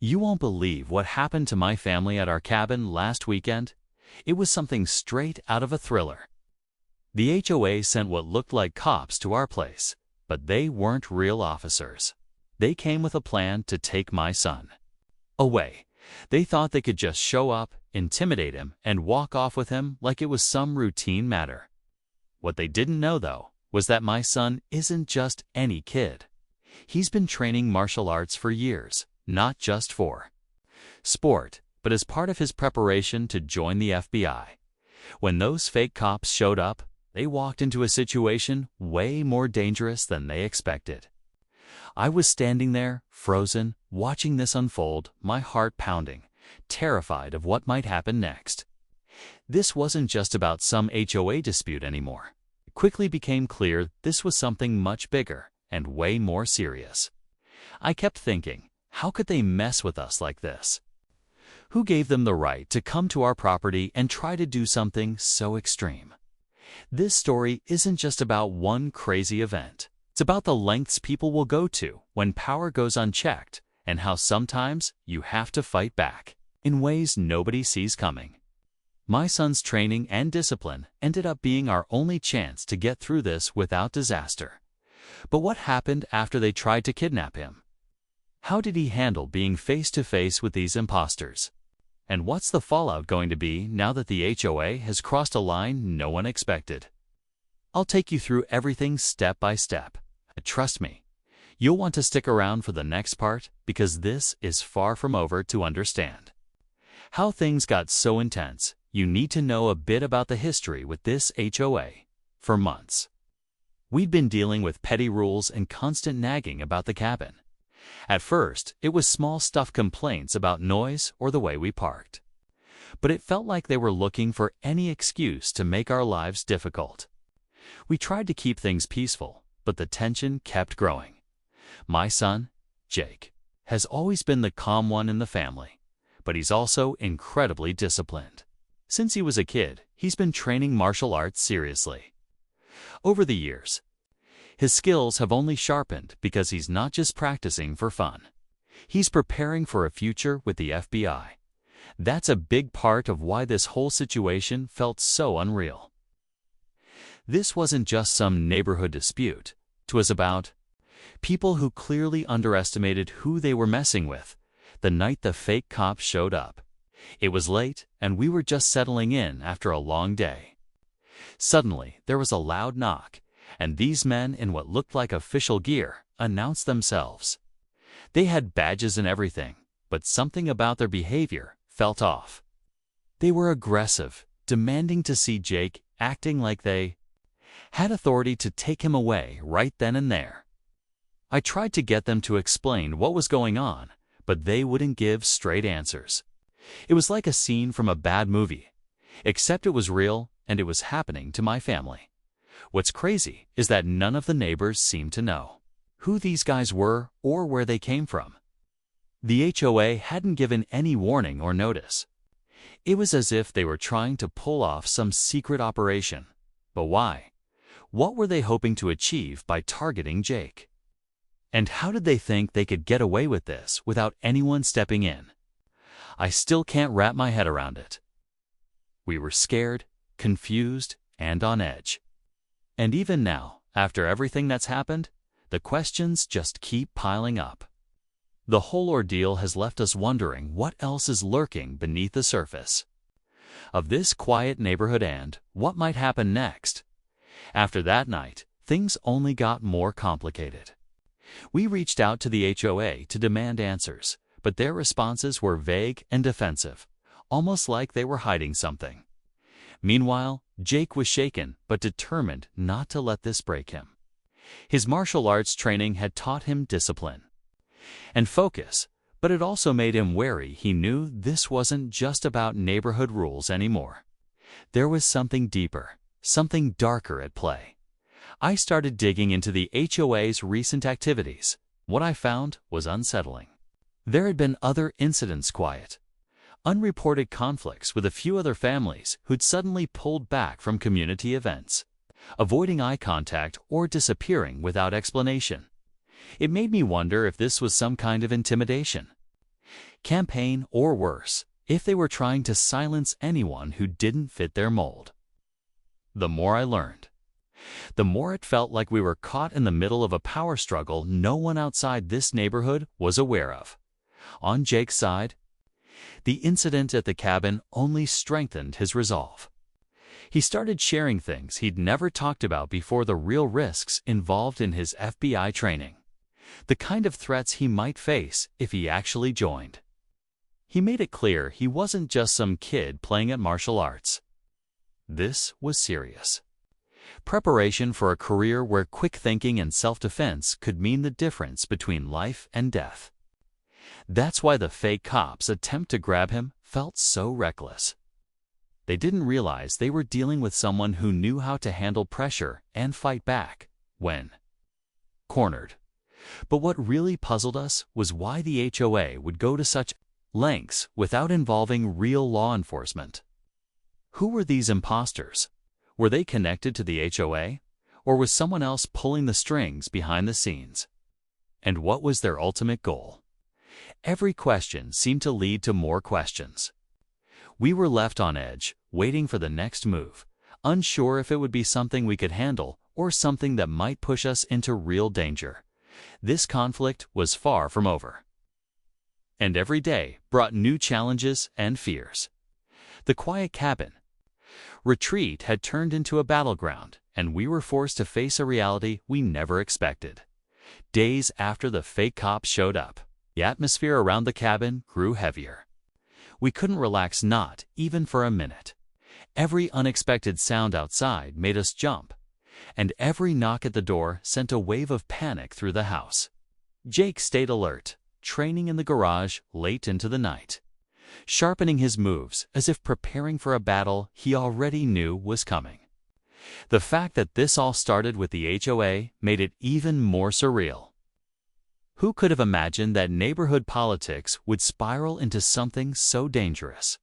You won't believe what happened to my family at our cabin last weekend. It was something straight out of a thriller. The HOA sent what looked like cops to our place, but they weren't real officers. They came with a plan to take my son away. They thought they could just show up, intimidate him, and walk off with him like it was some routine matter. What they didn't know, though, was that my son isn't just any kid. He's been training martial arts for years, not just for sport, but as part of his preparation to join the FBI. When those fake cops showed up, they walked into a situation way more dangerous than they expected. I was standing there, frozen, watching this unfold, my heart pounding, terrified of what might happen next. This wasn't just about some HOA dispute anymore. It quickly became clear this was something much bigger and way more serious. I kept thinking, how could they mess with us like this? Who gave them the right to come to our property and try to do something so extreme? This story isn't just about one crazy event. It's about the lengths people will go to when power goes unchecked and how sometimes you have to fight back in ways nobody sees coming. My son's training and discipline ended up being our only chance to get through this without disaster. But what happened after they tried to kidnap him? How did he handle being face to face with these imposters? And what's the fallout going to be now that the HOA has crossed a line no one expected? I'll take you through everything step by step. Trust me, you'll want to stick around for the next part because this is far from over to understand. How things got so intense, you need to know a bit about the history with this HOA. For months, we'd been dealing with petty rules and constant nagging about the cabin. At first, it was small stuff complaints about noise or the way we parked. But it felt like they were looking for any excuse to make our lives difficult. We tried to keep things peaceful, but the tension kept growing. My son, Jake, has always been the calm one in the family, but he's also incredibly disciplined. Since he was a kid, he's been training martial arts seriously. Over the years, his skills have only sharpened because he's not just practicing for fun. He's preparing for a future with the FBI. That's a big part of why this whole situation felt so unreal. This wasn't just some neighborhood dispute. It was about people who clearly underestimated who they were messing with the night the fake cops showed up. It was late, and we were just settling in after a long day. Suddenly, there was a loud knock, and these men in what looked like official gear announced themselves. They had badges and everything, but something about their behavior felt off. They were aggressive, demanding to see Jake, acting like they had authority to take him away right then and there. I tried to get them to explain what was going on, but they wouldn't give straight answers. It was like a scene from a bad movie, except it was real and it was happening to my family. What's crazy is that none of the neighbors seemed to know who these guys were or where they came from. The HOA hadn't given any warning or notice. It was as if they were trying to pull off some secret operation. But why? What were they hoping to achieve by targeting Jake? And how did they think they could get away with this without anyone stepping in? I still can't wrap my head around it. We were scared, confused, and on edge. And even now, after everything that's happened, the questions just keep piling up. The whole ordeal has left us wondering what else is lurking beneath the surface of this quiet neighborhood and what might happen next. After that night, things only got more complicated. We reached out to the HOA to demand answers, but their responses were vague and defensive, almost like they were hiding something. Meanwhile, Jake was shaken but determined not to let this break him. His martial arts training had taught him discipline and focus, but it also made him wary. He knew this wasn't just about neighborhood rules anymore. There was something deeper, something darker at play. I started digging into the HOA's recent activities. What I found was unsettling. There had been other incidents, quiet, unreported conflicts with a few other families who'd suddenly pulled back from community events, avoiding eye contact or disappearing without explanation. It made me wonder if this was some kind of intimidation. campaign, or worse, if they were trying to silence anyone who didn't fit their mold. The more I learned, the more it felt like we were caught in the middle of a power struggle no one outside this neighborhood was aware of. On Jake's side, the incident at the cabin only strengthened his resolve. He started sharing things he'd never talked about before, the real risks involved in his FBI training, the kind of threats he might face if he actually joined. He made it clear he wasn't just some kid playing at martial arts. This was serious. Preparation for a career where quick thinking and self-defense could mean the difference between life and death. That's why the fake cops' attempt to grab him felt so reckless. They didn't realize they were dealing with someone who knew how to handle pressure and fight back when cornered. But what really puzzled us was why the HOA would go to such lengths without involving real law enforcement. Who were these imposters? Were they connected to the HOA, or was someone else pulling the strings behind the scenes? And what was their ultimate goal? Every question seemed to lead to more questions. We were left on edge, waiting for the next move, unsure if it would be something we could handle or something that might push us into real danger. This conflict was far from over. And every day brought new challenges and fears. The quiet cabin retreat had turned into a battleground, and we were forced to face a reality we never expected. Days after the fake cops showed up, the atmosphere around the cabin grew heavier. We couldn't relax, not even for a minute. Every unexpected sound outside made us jump, and every knock at the door sent a wave of panic through the house. Jake stayed alert, training in the garage late into the night, sharpening his moves as if preparing for a battle he already knew was coming. The fact that this all started with the HOA made it even more surreal. Who could have imagined that neighborhood politics would spiral into something so dangerous?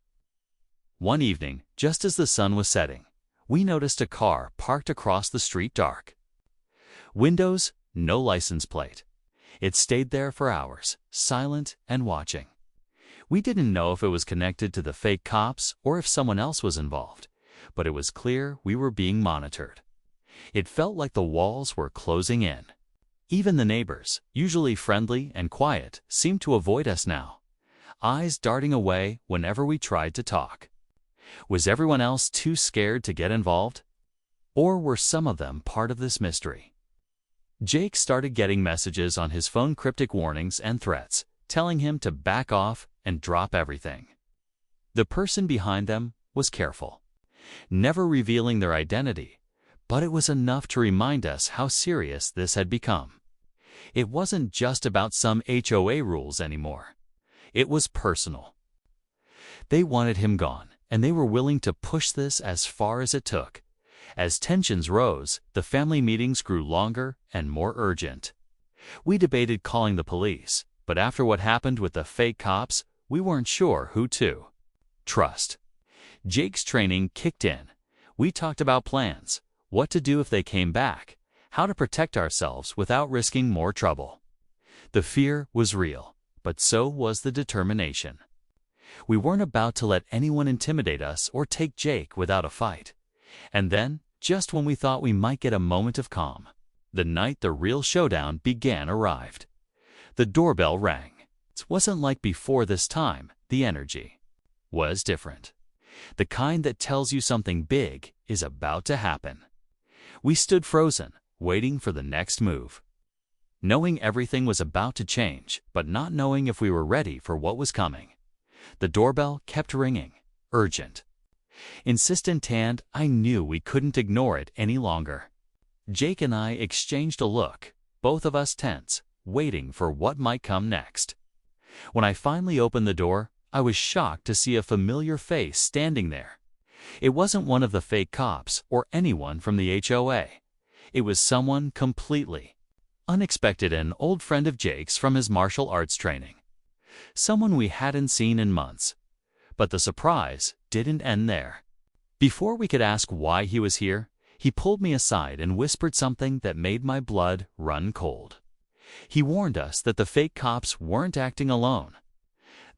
One evening, just as the sun was setting, we noticed a car parked across the street, dark. Windows, no license plate. It stayed there for hours, silent and watching. We didn't know if it was connected to the fake cops or if someone else was involved, but it was clear we were being monitored. It felt like the walls were closing in. Even the neighbors, usually friendly and quiet, seemed to avoid us now, eyes darting away whenever we tried to talk. Was everyone else too scared to get involved? Or were some of them part of this mystery? Jake started getting messages on his phone, cryptic warnings and threats, telling him to back off and drop everything. The person behind them was careful, never revealing their identity, but it was enough to remind us how serious this had become. It wasn't just about some HOA rules anymore. It was personal. They wanted him gone, and they were willing to push this as far as it took. As tensions rose, the family meetings grew longer and more urgent. We debated calling the police, but after what happened with the fake cops, we weren't sure who to trust. Jake's training kicked in. We talked about plans, what to do if they came back, how to protect ourselves without risking more trouble. The fear was real, but so was the determination. We weren't about to let anyone intimidate us or take Jake without a fight. And then, just when we thought we might get a moment of calm, the night the real showdown began arrived. The doorbell rang. It wasn't like before this time. The energy was different. The kind that tells you something big is about to happen. We stood frozen, waiting for the next move, knowing everything was about to change, but not knowing if we were ready for what was coming. The doorbell kept ringing, urgent, insistent, and I knew we couldn't ignore it any longer. Jake and I exchanged a look, both of us tense, waiting for what might come next. When I finally opened the door, I was shocked to see a familiar face standing there. It wasn't one of the fake cops or anyone from the HOA. It was someone completely unexpected, an old friend of Jake's from his martial arts training. Someone we hadn't seen in months. But the surprise didn't end there. Before we could ask why he was here, he pulled me aside and whispered something that made my blood run cold. He warned us that the fake cops weren't acting alone.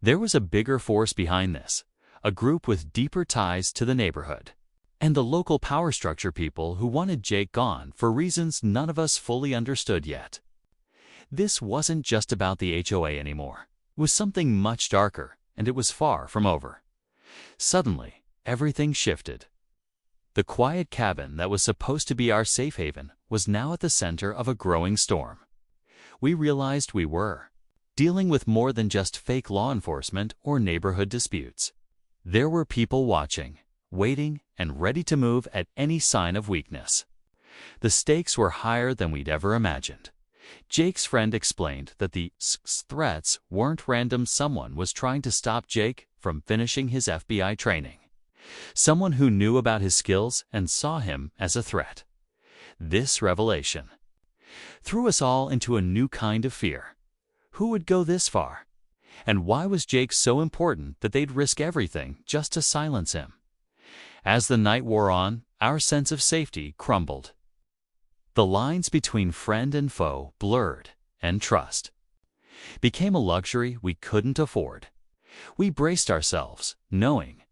There was a bigger force behind this, a group with deeper ties to the neighborhood, and the local power structure people who wanted Jake gone for reasons none of us fully understood yet. This wasn't just about the HOA anymore. It was something much darker, and it was far from over. Suddenly, everything shifted. The quiet cabin that was supposed to be our safe haven was now at the center of a growing storm. We realized we were dealing with more than just fake law enforcement or neighborhood disputes. There were people watching, waiting, and ready to move at any sign of weakness. The stakes were higher than we'd ever imagined. Jake's friend explained that the threats weren't random. Someone was trying to stop Jake from finishing his FBI training. Someone who knew about his skills and saw him as a threat. This revelation threw us all into a new kind of fear. Who would go this far? And why was Jake so important that they'd risk everything just to silence him? As the night wore on, our sense of safety crumbled. The lines between friend and foe blurred, and trust became a luxury we couldn't afford. We braced ourselves, knowing